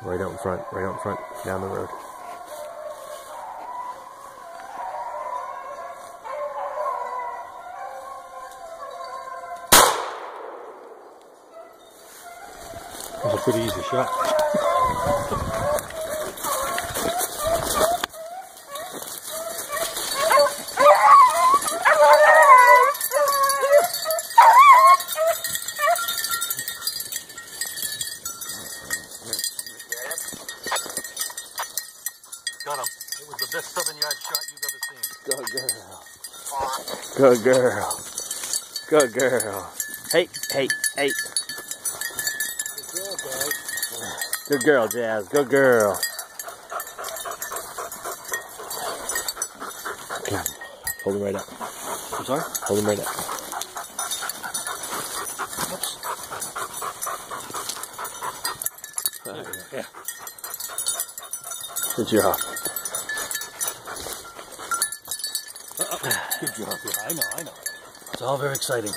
Right out in front, down the road. That was a pretty easy shot. Got him. It was the best 7-yard shot you've ever seen. Good girl. Good girl. Good girl. Hey, hey, hey. Good girl, Jazz. Good girl. Come on. Hold him right up. I'm sorry? Hold him right up. Yeah. Good job. Good job. Yeah, I know. It's all very exciting.